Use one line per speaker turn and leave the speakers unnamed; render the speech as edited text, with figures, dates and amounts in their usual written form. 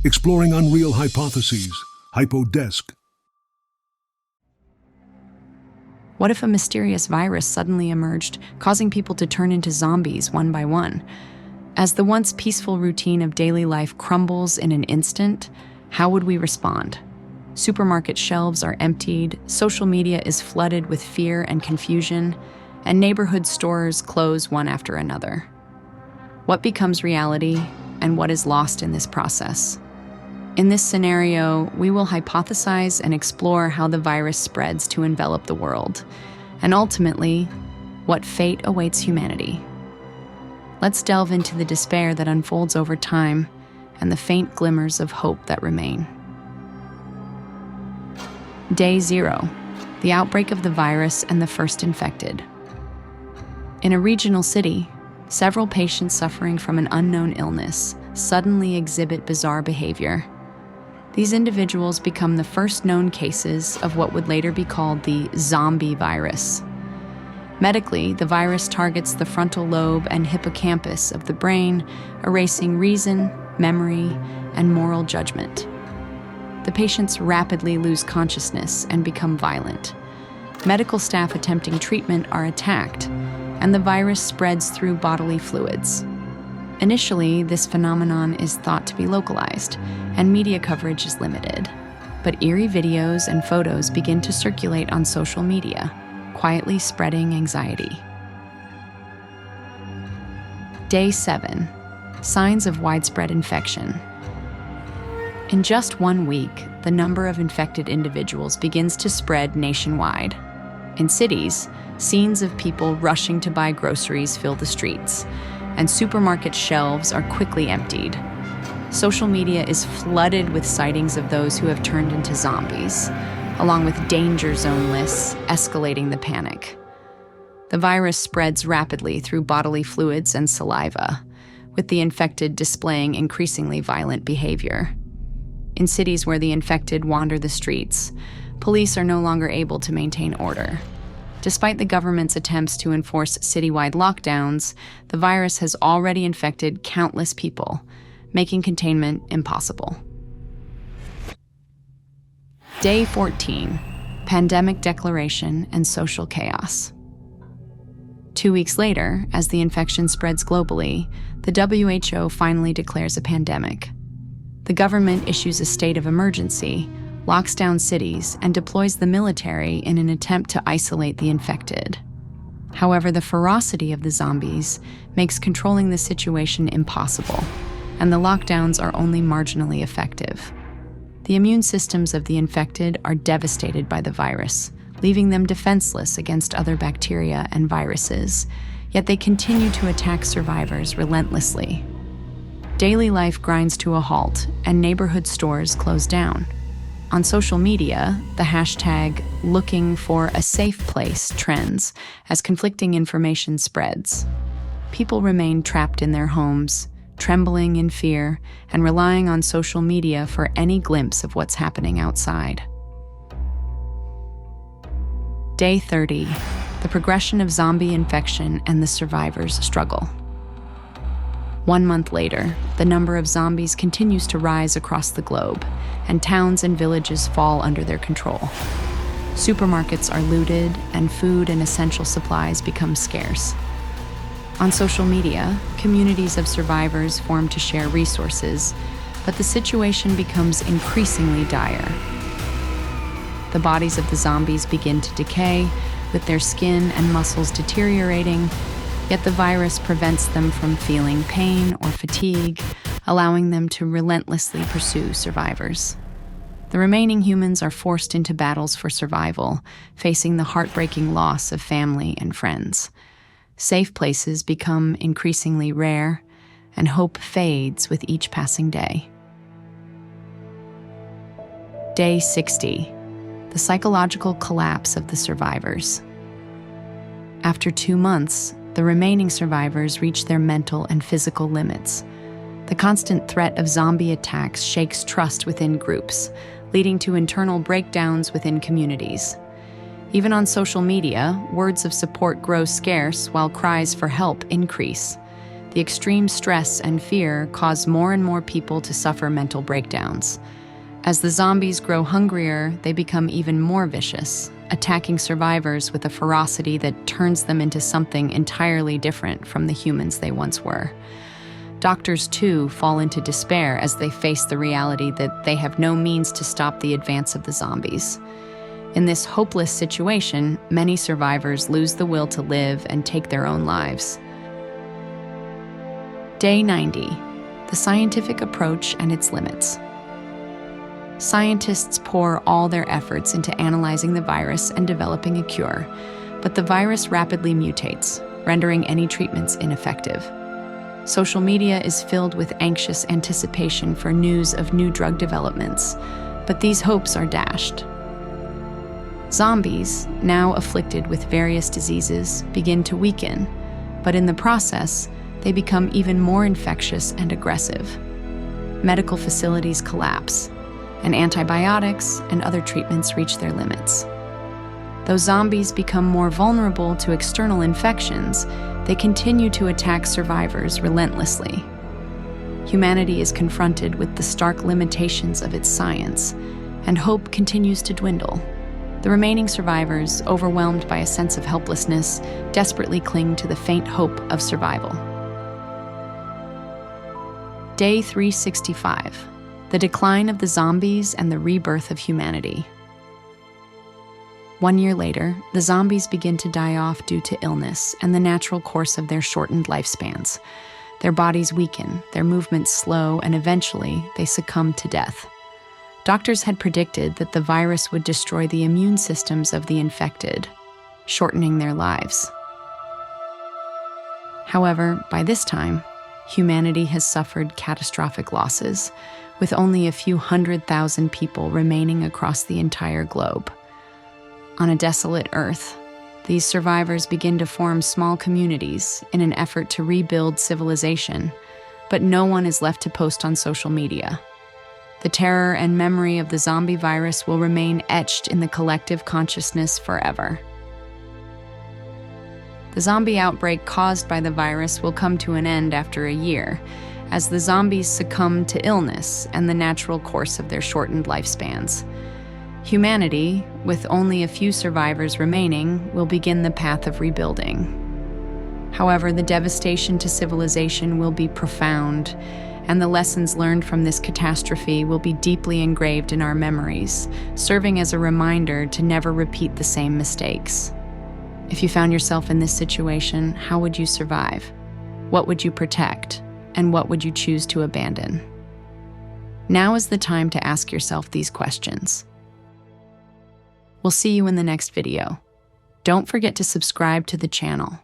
Exploring unreal hypotheses. HypoDesk.
What if a mysterious virus suddenly emerged, causing people to turn into zombies one by one? As the once peaceful routine of daily life crumbles in an instant, how would we respond? Supermarket shelves are emptied, social media is flooded with fear and confusion, and neighborhood stores close one after another. What becomes reality, and what is lost in this process? In this scenario, we will hypothesize and explore how the virus spreads to envelop the world, and ultimately, what fate awaits humanity. Let's delve into the despair that unfolds over time and the faint glimmers of hope that remain. Day 0, the outbreak of the virus and the first infected. In a regional city, several patients suffering from an unknown illness suddenly exhibit bizarre behavior. These individuals become the first known cases of what would later be called the zombie virus. Medically, the virus targets the frontal lobe and hippocampus of the brain, erasing reason, memory, and moral judgment. The patients rapidly lose consciousness and become violent. Medical staff attempting treatment are attacked, and the virus spreads through bodily fluids. Initially, this phenomenon is thought to be localized, and media coverage is limited. But eerie videos and photos begin to circulate on social media, quietly spreading anxiety. Day 7. Signs of widespread infection. In just 1 week, the number of infected individuals begins to spread nationwide. In cities, scenes of people rushing to buy groceries fill the streets, and supermarket shelves are quickly emptied. Social media is flooded with sightings of those who have turned into zombies, along with danger zone lists escalating the panic. The virus spreads rapidly through bodily fluids and saliva, with the infected displaying increasingly violent behavior. In cities where the infected wander the streets, police are no longer able to maintain order. Despite the government's attempts to enforce citywide lockdowns, the virus has already infected countless people, making containment impossible. Day 14, pandemic declaration and social chaos. 2 weeks later, as the infection spreads globally, the WHO finally declares a pandemic. The government issues a state of emergency, locks down cities, and deploys the military in an attempt to isolate the infected. However, the ferocity of the zombies makes controlling the situation impossible, and the lockdowns are only marginally effective. The immune systems of the infected are devastated by the virus, leaving them defenseless against other bacteria and viruses, yet they continue to attack survivors relentlessly. Daily life grinds to a halt, and neighborhood stores close down. On social media, the hashtag #LookingForASafePlace trends as conflicting information spreads. People remain trapped in their homes, trembling in fear, and relying on social media for any glimpse of what's happening outside. Day 30, the progression of zombie infection and the survivors' struggle. 1 month later, the number of zombies continues to rise across the globe, and towns and villages fall under their control. Supermarkets are looted, and food and essential supplies become scarce. On social media, communities of survivors form to share resources, but the situation becomes increasingly dire. The bodies of the zombies begin to decay, with their skin and muscles deteriorating, yet the virus prevents them from feeling pain or fatigue, allowing them to relentlessly pursue survivors. The remaining humans are forced into battles for survival, facing the heartbreaking loss of family and friends. Safe places become increasingly rare, and hope fades with each passing day. Day 60, the psychological collapse of the survivors. After 2 months, the remaining survivors reach their mental and physical limits. The constant threat of zombie attacks shakes trust within groups, leading to internal breakdowns within communities. Even on social media, words of support grow scarce while cries for help increase. The extreme stress and fear cause more and more people to suffer mental breakdowns. As the zombies grow hungrier, they become even more vicious, attacking survivors with a ferocity that turns them into something entirely different from the humans they once were. Doctors, too, fall into despair as they face the reality that they have no means to stop the advance of the zombies. In this hopeless situation, many survivors lose the will to live and take their own lives. Day 90. The scientific approach and its limits. Scientists pour all their efforts into analyzing the virus and developing a cure, but the virus rapidly mutates, rendering any treatments ineffective. Social media is filled with anxious anticipation for news of new drug developments, but these hopes are dashed. Zombies, now afflicted with various diseases, begin to weaken, but in the process, they become even more infectious and aggressive. Medical facilities collapse, and antibiotics and other treatments reach their limits. Though zombies become more vulnerable to external infections, they continue to attack survivors relentlessly. Humanity is confronted with the stark limitations of its science, and hope continues to dwindle. The remaining survivors, overwhelmed by a sense of helplessness, desperately cling to the faint hope of survival. Day 365. The decline of the zombies and the rebirth of humanity. 1 year later, the zombies begin to die off due to illness and the natural course of their shortened lifespans. Their bodies weaken, their movements slow, and eventually they succumb to death. Doctors had predicted that the virus would destroy the immune systems of the infected, shortening their lives. However, by this time, humanity has suffered catastrophic losses, with only a few 100,000 people remaining across the entire globe. On a desolate Earth, these survivors begin to form small communities in an effort to rebuild civilization, but no one is left to post on social media. The terror and memory of the zombie virus will remain etched in the collective consciousness forever. The zombie outbreak caused by the virus will come to an end after a year, as the zombies succumb to illness and the natural course of their shortened lifespans. Humanity, with only a few survivors remaining, will begin the path of rebuilding. However, the devastation to civilization will be profound, and the lessons learned from this catastrophe will be deeply engraved in our memories, serving as a reminder to never repeat the same mistakes. If you found yourself in this situation, how would you survive? What would you protect? And what would you choose to abandon? Now is the time to ask yourself these questions. We'll see you in the next video. Don't forget to subscribe to the channel.